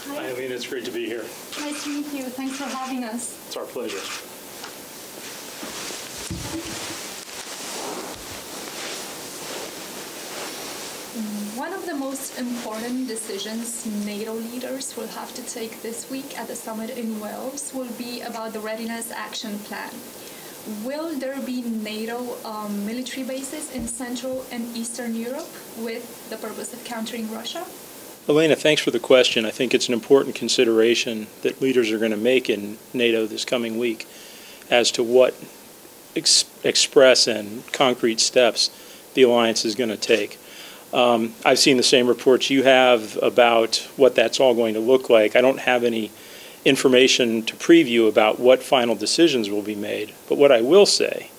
Hi, Eileen. It's great to be here. Nice to meet you. Thanks for having us. It's our pleasure. One of the most important decisions NATO leaders will have to take this week at the summit in Wales will be about the Readiness Action Plan. Will there be NATO military bases in Central and Eastern Europe with the purpose of countering Russia? Elena, thanks for the question. I think it's an important consideration that leaders are going to make in NATO this coming week as to what express and concrete steps the alliance is going to take. I've seen the same reports you have about what that's all going to look like. I don't have any information to preview about what final decisions will be made, but what I will say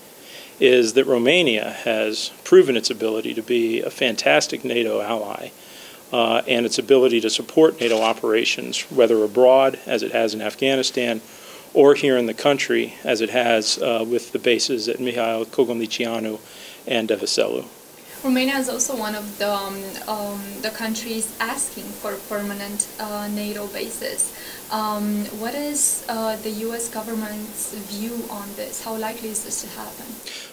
is that Romania has proven its ability to be a fantastic NATO ally and its ability to support NATO operations, whether abroad, as it has in Afghanistan, or here in the country, as it has with the bases at Mihail Kogomlicianu and Devaselu. Romania is also one of the countries asking for permanent NATO bases. What is the U.S. government's view on this? How likely is this to happen?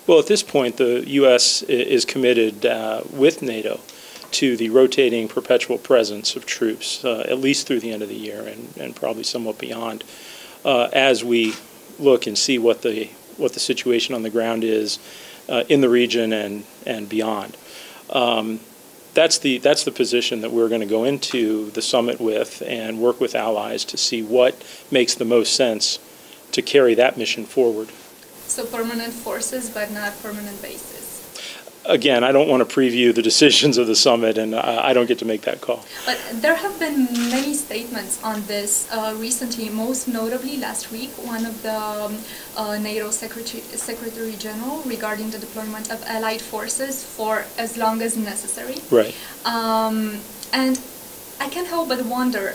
Well, at this point, the U.S. is committed with NATO to the rotating perpetual presence of troops, at least through the end of the year and probably somewhat beyond, as we look and see what the situation on the ground is in the region and beyond. That's the position that we're going to go into the summit with and work with allies to see what makes the most sense to carry that mission forward. So permanent forces, but not permanent bases. Again, I don't want to preview the decisions of the summit, and I don't get to make that call. But there have been many statements on this recently, most notably last week, one of the NATO Secretary General regarding the deployment of allied forces for as long as necessary. Right. And I can't help but wonder,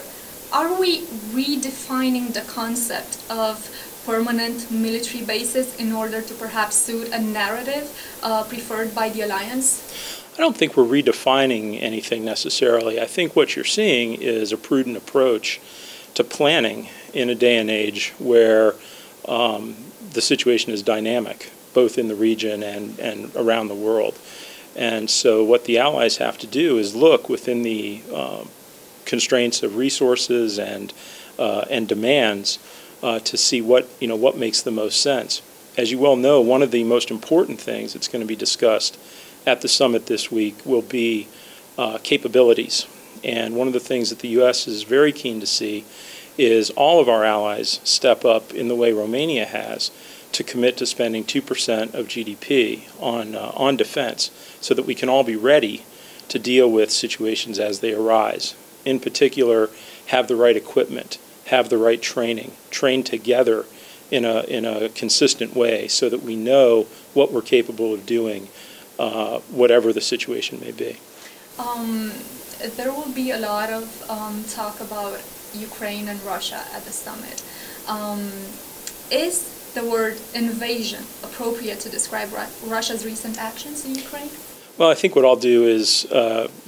are we redefining the concept of permanent military bases in order to perhaps suit a narrative preferred by the alliance? I don't think we're redefining anything necessarily. I think what you're seeing is a prudent approach to planning in a day and age where the situation is dynamic, both in the region and around the world. And so what the allies have to do is look within the constraints of resources and demands to see what makes the most sense. As you well know, one of the most important things that's going to be discussed at the summit this week will be capabilities. And one of the things that the U.S. is very keen to see is all of our allies step up in the way Romania has to commit to spending 2% of GDP on defense so that we can all be ready to deal with situations as they arise. In particular, have the right equipment, have the right training, train together in a consistent way so that we know what we're capable of doing, whatever the situation may be. There will be a lot of talk about Ukraine and Russia at the summit. Is the word invasion appropriate to describe Russia's recent actions in Ukraine? Well, I think what I'll do is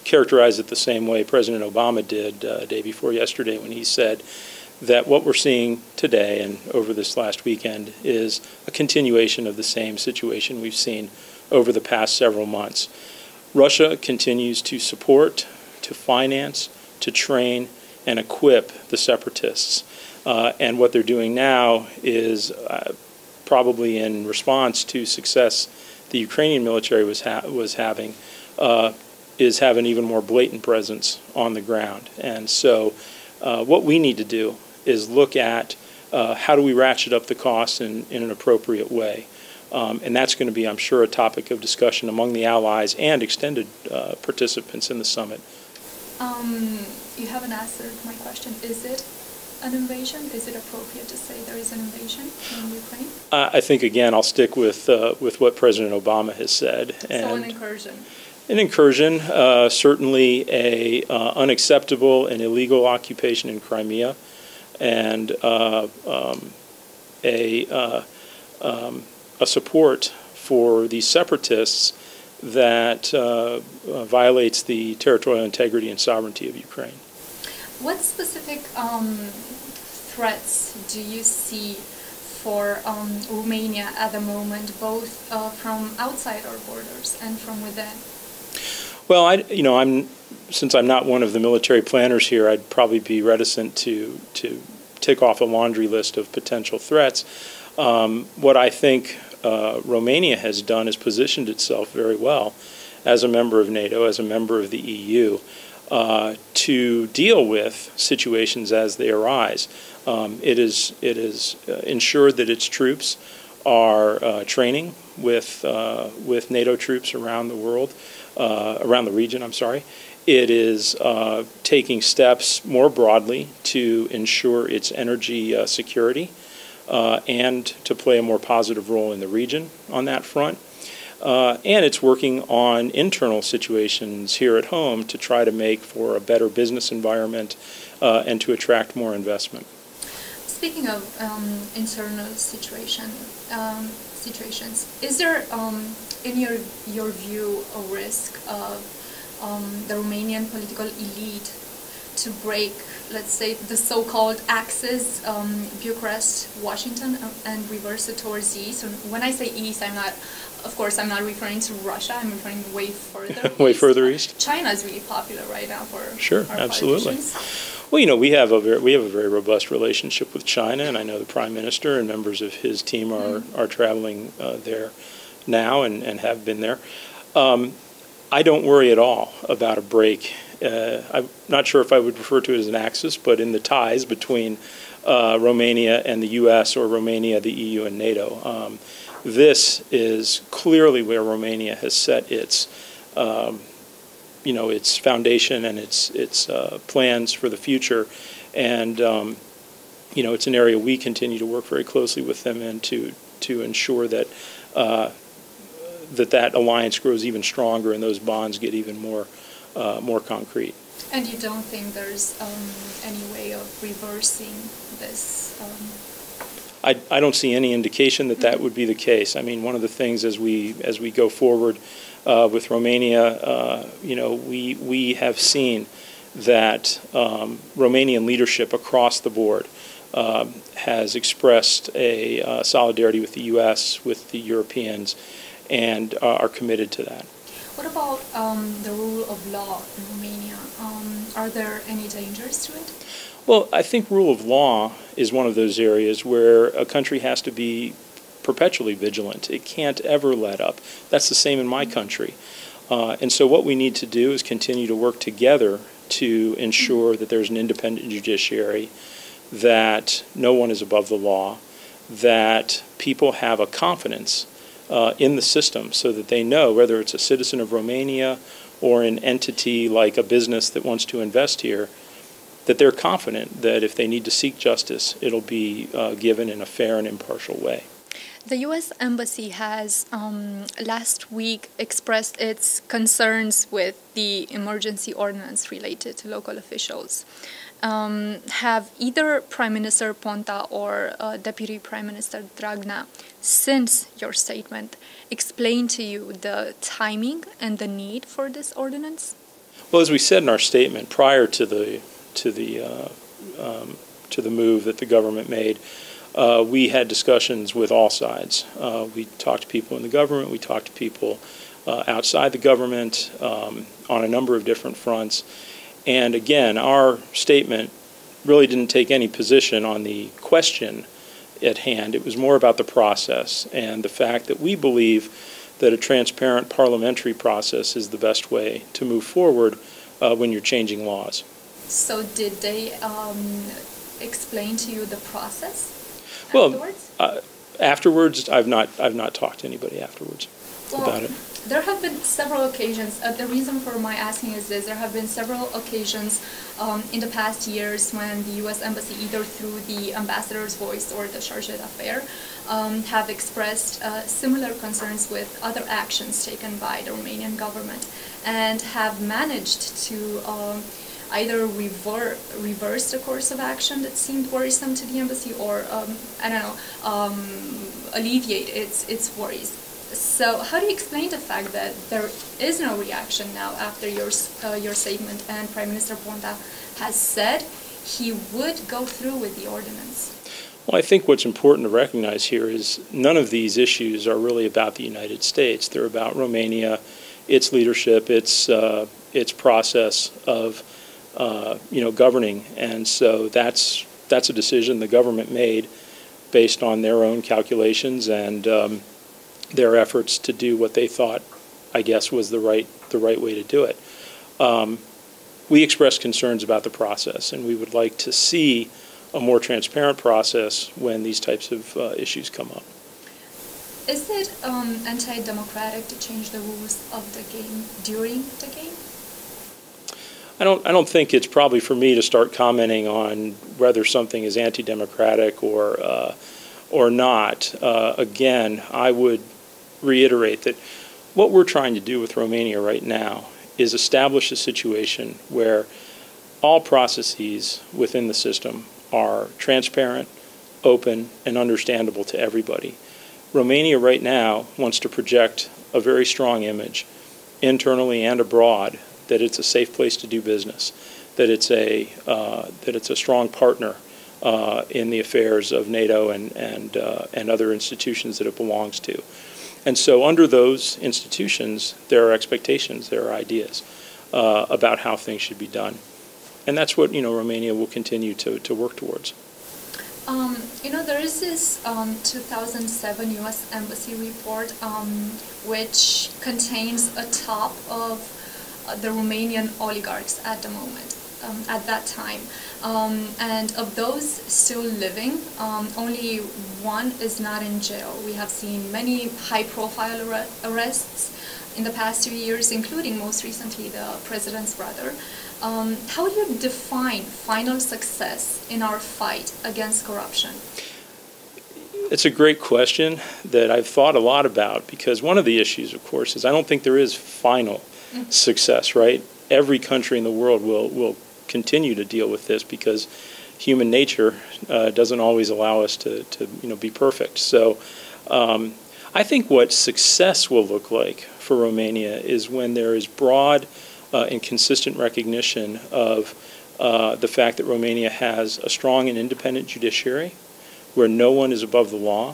characterize it the same way President Obama did day before yesterday when he said that what we're seeing today and over this last weekend is a continuation of the same situation we've seen over the past several months. Russia continues to support, to finance, to train, and equip the separatists. And what they're doing now is probably in response to success the Ukrainian military was having, is have an even more blatant presence on the ground. And so what we need to do is look at how do we ratchet up the costs in an appropriate way. And that's going to be, I'm sure, a topic of discussion among the allies and extended participants in the summit. You haven't answered my question. Is it an invasion? Is it appropriate to say there is an invasion in Ukraine? I think, again, I'll stick with what President Obama has said. So an incursion? An incursion, certainly a unacceptable and illegal occupation in Crimea, and a support for the separatists that violates the territorial integrity and sovereignty of Ukraine. What specific threats do you see for Romania at the moment, both from outside our borders and from within? Well, since I'm not one of the military planners here, I'd probably be reticent to tick off a laundry list of potential threats. What I think Romania has done is positioned itself very well as a member of NATO, as a member of the EU, to deal with situations as they arise. It is ensured that its troops are training with NATO troops around the world, around the region. I'm sorry. It is taking steps more broadly to ensure its energy security and to play a more positive role in the region on that front. And it's working on internal situations here at home to try to make for a better business environment and to attract more investment. Speaking of internal situations, is there, in your view, a risk of the Romanian political elite to break, let's say, the so-called axis, Bucharest-Washington, and reverse it towards the east? And when I say east, of course, I'm not referring to Russia. I'm referring way further way east. Further east. China is really popular right now for sure, our absolutely. politicians. Well, we have a very robust relationship with China, and I know the Prime Minister and members of his team are traveling there now and have been there. I don't worry at all about a break. I'm not sure if I would refer to it as an axis, but in the ties between Romania and the U.S. or Romania, the EU, and NATO. This is clearly where Romania has set its its foundation and its plans for the future, and it's an area we continue to work very closely with them and to ensure that that alliance grows even stronger and those bonds get even more concrete. And you don't think there's any way of reversing this? I don't see any indication that would be the case. I mean, one of the things as we go forward with Romania, we have seen that Romanian leadership across the board has expressed a solidarity with the U.S., with the Europeans, and are committed to that. What about the rule of law in Romania? Are there any dangers to it? Well, I think rule of law is one of those areas where a country has to be perpetually vigilant. It can't ever let up. That's the same in my country. And so what we need to do is continue to work together to ensure that there's an independent judiciary, that no one is above the law, that people have a confidence in the system so that they know, whether it's a citizen of Romania or an entity like a business that wants to invest here, that they're confident that if they need to seek justice, it'll be given in a fair and impartial way. The U.S. Embassy has last week expressed its concerns with the emergency ordinance related to local officials. Have either Prime Minister Ponta or Deputy Prime Minister Dragnea, since your statement, explained to you the timing and the need for this ordinance? Well, as we said in our statement, prior to the move that the government made, we had discussions with all sides. We talked to people in the government, we talked to people outside the government on a number of different fronts. And again, our statement really didn't take any position on the question at hand. It was more about the process and the fact that we believe that a transparent parliamentary process is the best way to move forward when you're changing laws. So did they explain to you the process? Well, afterwards, I've not talked to anybody afterwards about it. There have been several occasions. The reason for my asking is this: there have been several occasions in the past years when the U.S. Embassy, either through the ambassador's voice or the chargé d'affaires, have expressed similar concerns with other actions taken by the Romanian government, and have managed to either reverse the course of action that seemed worrisome to the embassy, or alleviate its worries. So how do you explain the fact that there is no reaction now after your statement, and Prime Minister Ponta has said he would go through with the ordinance? Well, I think what's important to recognize here is none of these issues are really about the United States. They're about Romania, its leadership, its process of governing, and so that's a decision the government made based on their own calculations and their efforts to do what they thought, I guess, was the right way to do it. We expressed concerns about the process, and we would like to see a more transparent process when these types of issues come up. Is it anti-democratic to change the rules of the game during the game? I don't think it's probably for me to start commenting on whether something is anti-democratic or not. Again, I would reiterate that what we're trying to do with Romania right now is establish a situation where all processes within the system are transparent, open, and understandable to everybody. Romania right now wants to project a very strong image, internally and abroad, that it's a safe place to do business, that it's a strong partner in the affairs of NATO and other institutions that it belongs to. And so under those institutions, there are expectations, there are ideas about how things should be done. And that's what Romania will continue to work towards. There is this 2007 U.S. Embassy report which contains a top of the Romanian oligarchs at the moment, at that time. And of those still living, only one is not in jail. We have seen many high-profile arrests in the past 2 years, including most recently the president's brother. How do you define final success in our fight against corruption? It's a great question that I've thought a lot about, because one of the issues, of course, is I don't think there is final success, right? Every country in the world will continue to deal with this because human nature doesn't always allow us to be perfect. So I think what success will look like for Romania is when there is broad and consistent recognition of the fact that Romania has a strong and independent judiciary, where no one is above the law,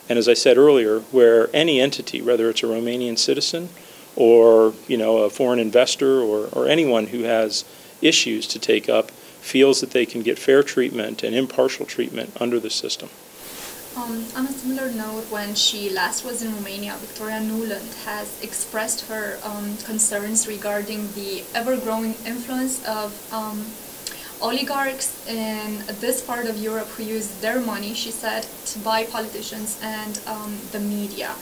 and as I said earlier, where any entity, whether it's a Romanian citizen or a foreign investor or anyone who has issues to take up, feels that they can get fair treatment and impartial treatment under the system. On a similar note, when she last was in Romania, Victoria Nuland has expressed her concerns regarding the ever-growing influence of oligarchs in this part of Europe who use their money, she said, to buy politicians and the media.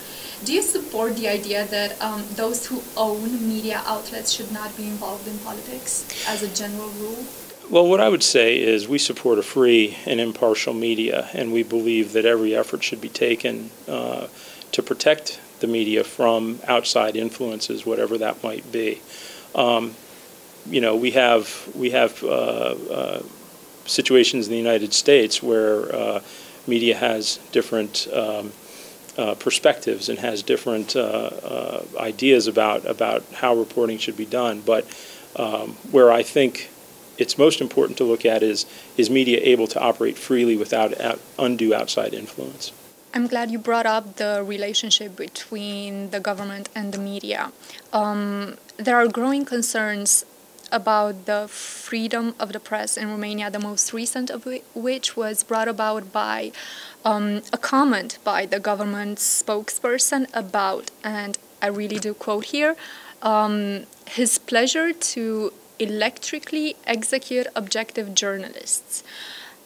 Do you support the idea that those who own media outlets should not be involved in politics as a general rule? Well, what I would say is we support a free and impartial media, and we believe that every effort should be taken to protect the media from outside influences, whatever that might be. We have situations in the United States where media has different perspectives and has different ideas about how reporting should be done. But where I think it's most important to look at is media able to operate freely without undue outside influence? I'm glad you brought up the relationship between the government and the media. There are growing concerns about the freedom of the press in Romania, the most recent of which was brought about by a comment by the government's spokesperson about, and I really do quote here, his pleasure to electrically execute objective journalists.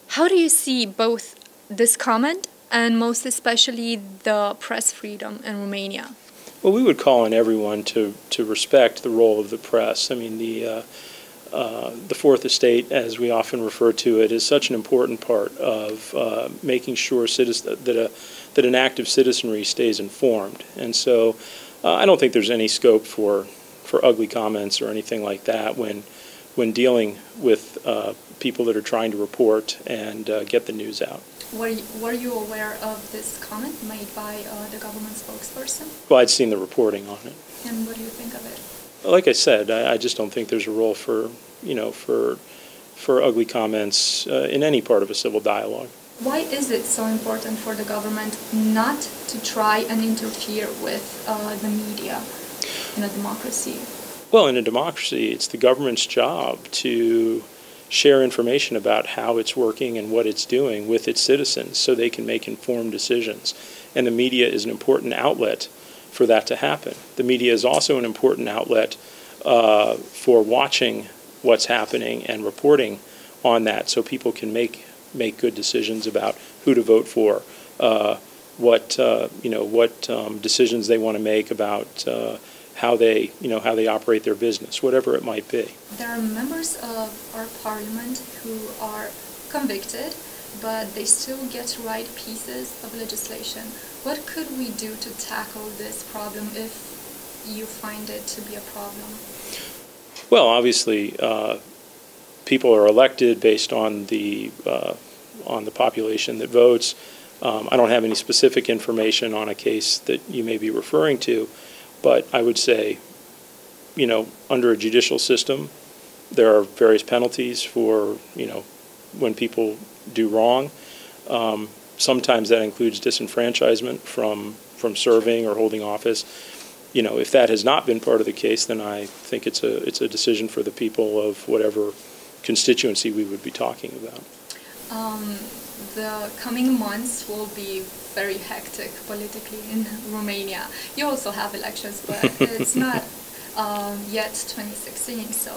How do you see both this comment and most especially the press freedom in Romania? Well, we would call on everyone to respect the role of the press. I mean, the Fourth Estate, as we often refer to it, is such an important part of making sure that an active citizenry stays informed. And so I don't think there's any scope for ugly comments or anything like that when dealing with people that are trying to report and get the news out. Were you aware of this comment made by the government spokesperson? Well, I'd seen the reporting on it. And what do you think of it? Like I said, I just don't think there's a role for, for ugly comments in any part of a civil dialogue. Why is it so important for the government not to try and interfere with the media in a democracy? Well, in a democracy, it's the government's job to share information about how it's working and what it's doing with its citizens so they can make informed decisions. And the media is an important outlet for that to happen. The media is also an important outlet for watching what's happening and reporting on that so people can make good decisions about who to vote for, what decisions they want to make about how they operate their business, whatever it might be. There are members of our parliament who are convicted, but they still get to write pieces of legislation. What could we do to tackle this problem if you find it to be a problem? Well, obviously, people are elected based on the population that votes. I don't have any specific information on a case that you may be referring to, but I would say, under a judicial system, there are various penalties for, when people do wrong. Sometimes that includes disenfranchisement from serving or holding office. If that has not been part of the case, then I think it's a decision for the people of whatever constituency we would be talking about. The coming months will be very hectic politically in Romania. You also have elections, but it's not yet 2016. So,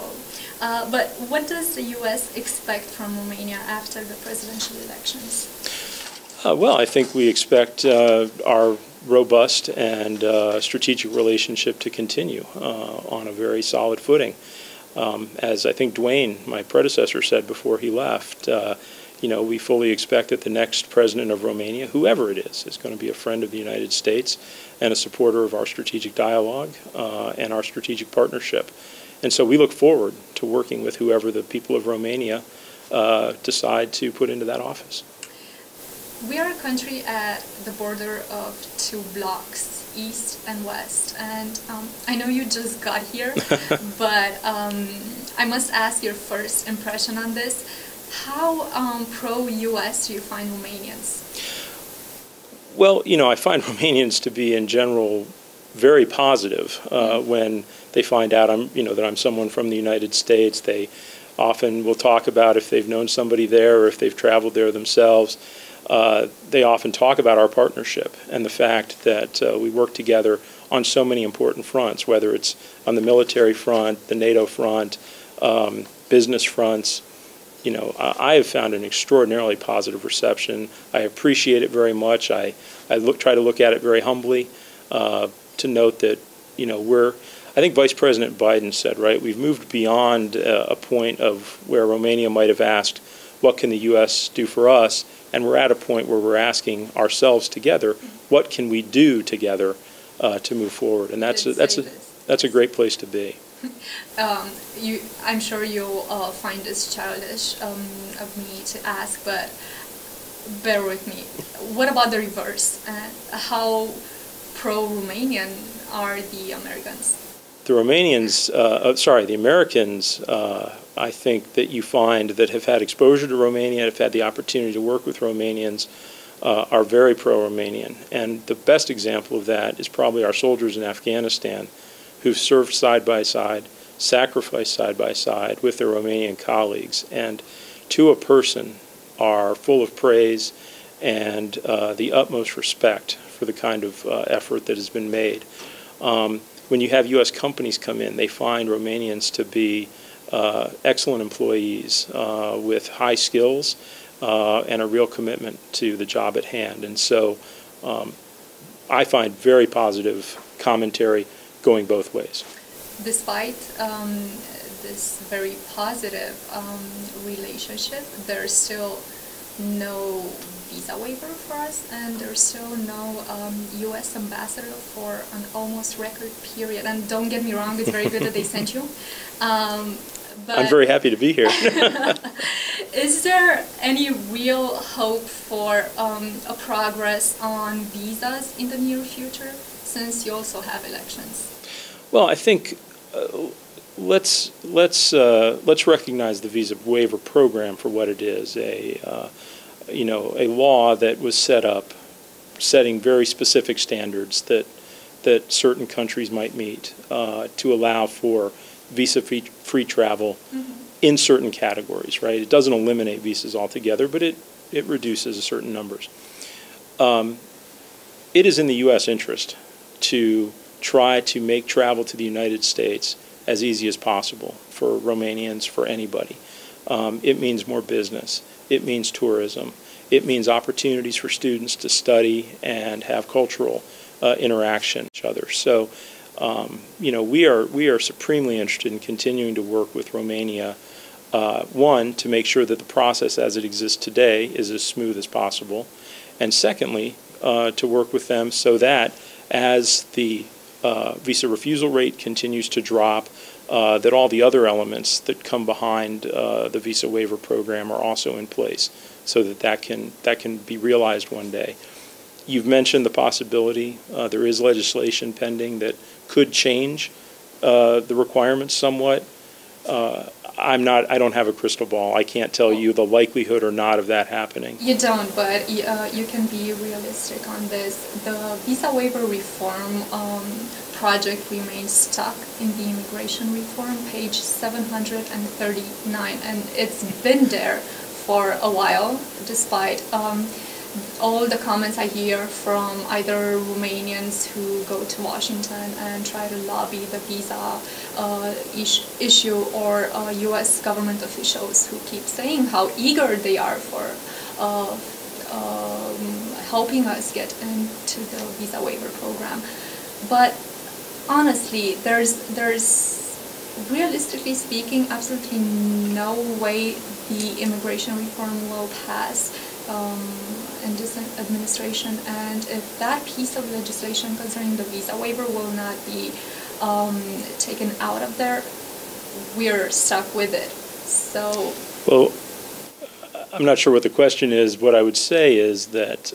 but what does the U.S. expect from Romania after the presidential elections? Well, I think we expect our robust and strategic relationship to continue on a very solid footing. As I think Dwayne, my predecessor, said before he left, we fully expect that the next president of Romania, whoever it is going to be a friend of the United States and a supporter of our strategic dialogue and our strategic partnership. And so we look forward to working with whoever the people of Romania decide to put into that office. We are a country at the border of two blocks, East and West, and I know you just got here, but I must ask your first impression on this. How pro-U.S. do you find Romanians? Well, I find Romanians to be in general very positive when they find out that I'm someone from the United States. They often will talk about if they've known somebody there or if they've traveled there themselves. They often talk about our partnership and the fact that we work together on so many important fronts, whether it's on the military front, the NATO front, business fronts. I have found an extraordinarily positive reception. I appreciate it very much. I try to look at it very humbly to note that, I think Vice President Biden said, right, we've moved beyond a point of where Romania might have asked, what can the U.S. do for us? And we're at a point where we're asking ourselves together, what can we do together to move forward? And that's a great place to be. I'm sure you'll find this childish of me to ask, but bear with me. What about the reverse? How pro-Romanian are the Americans? The Americans, I think that you find that have had exposure to Romania, have had the opportunity to work with Romanians, are very pro-Romanian. And the best example of that is probably our soldiers in Afghanistan who've served side by side, sacrificed side by side with their Romanian colleagues, and to a person are full of praise and the utmost respect for the kind of effort that has been made. When you have U.S. companies come in, they find Romanians to be excellent employees with high skills and a real commitment to the job at hand. And so I find very positive commentary going both ways. Despite this very positive relationship, there's still no visa waiver for us, and there's still no U.S. ambassador for an almost record period. And don't get me wrong, it's very good that they sent you. But I'm very happy to be here. is there any real hope for a progress on visas in the near future, since you also have elections? Well, I think let's recognize the visa waiver program for what it is, a law that was set up setting very specific standards that certain countries might meet to allow for visa-free travel in certain categories, right? It doesn't eliminate visas altogether, but it reduces certain numbers. It is in the U.S. interest to try to make travel to the United States as easy as possible for Romanians, for anybody. It means more business. It means tourism. It means opportunities for students to study and have cultural interaction with each other. So, we are supremely interested in continuing to work with Romania. One, to make sure that the process as it exists today is as smooth as possible, and secondly, to work with them so that as the visa refusal rate continues to drop, that all the other elements that come behind the visa waiver program are also in place, so that can be realized one day. You've mentioned the possibility. There is legislation pending that could change the requirements somewhat. I don't have a crystal ball. I can't tell you the likelihood or not of that happening. You don't, but you can be realistic on this. The visa waiver reform project remains stuck in the immigration reform, page 739, and it's been there for a while, despite all the comments I hear from either Romanians who go to Washington and try to lobby the visa issue, or U.S. government officials who keep saying how eager they are for helping us get into the visa waiver program. But honestly, there's realistically speaking absolutely no way the immigration reform will pass in this administration, and if that piece of legislation concerning the visa waiver will not be taken out of there, we're stuck with it. So, well, I'm not sure what the question is. What I would say is that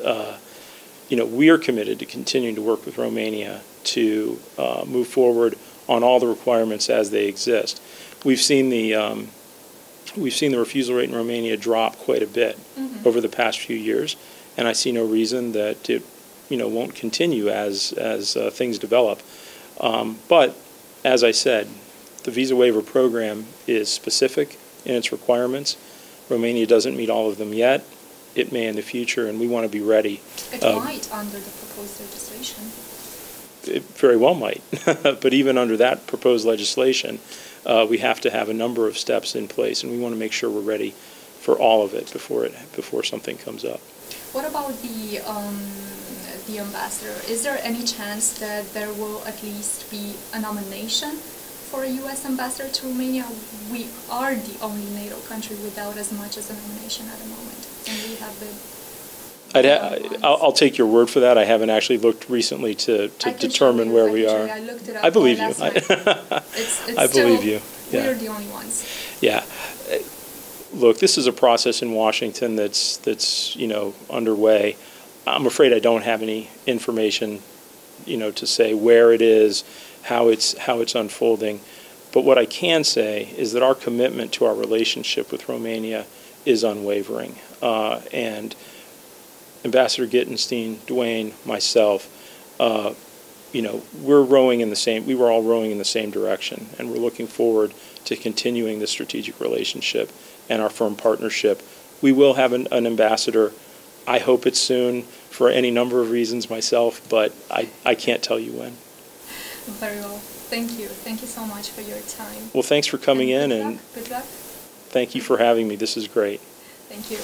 we are committed to continuing to work with Romania to move forward on all the requirements as they exist. We've seen the refusal rate in Romania drop quite a bit over the past few years, and I see no reason that it won't continue as things develop. But as I said, the visa waiver program is specific in its requirements. Romania doesn't meet all of them yet. It may in the future, and we want to be ready. It might under the proposed legislation. It very well might. But even under that proposed legislation, we have to have a number of steps in place, and we want to make sure we're ready for all of it before something comes up. What about the ambassador? Is there any chance that there will at least be a nomination for a U.S. ambassador to Romania? We are the only NATO country without as much as a nomination at the moment, and we have the. I'll take your word for that. I haven't actually looked recently to determine where we are. I looked it up. I believe you. I believe you. Yeah. We're the only ones. Yeah. Look, this is a process in Washington that's underway. I'm afraid I don't have any information, to say where it is, how it's unfolding. But what I can say is that our commitment to our relationship with Romania is unwavering, and Ambassador Gittenstein, Dwayne, myself, we were all rowing in the same direction, and we're looking forward to continuing the strategic relationship and our firm partnership. We will have an ambassador. I hope it's soon for any number of reasons myself, but I can't tell you when. Very well. Thank you. Thank you so much for your time. Well, thanks for coming in, and good luck. Thank you for having me. This is great. Thank you.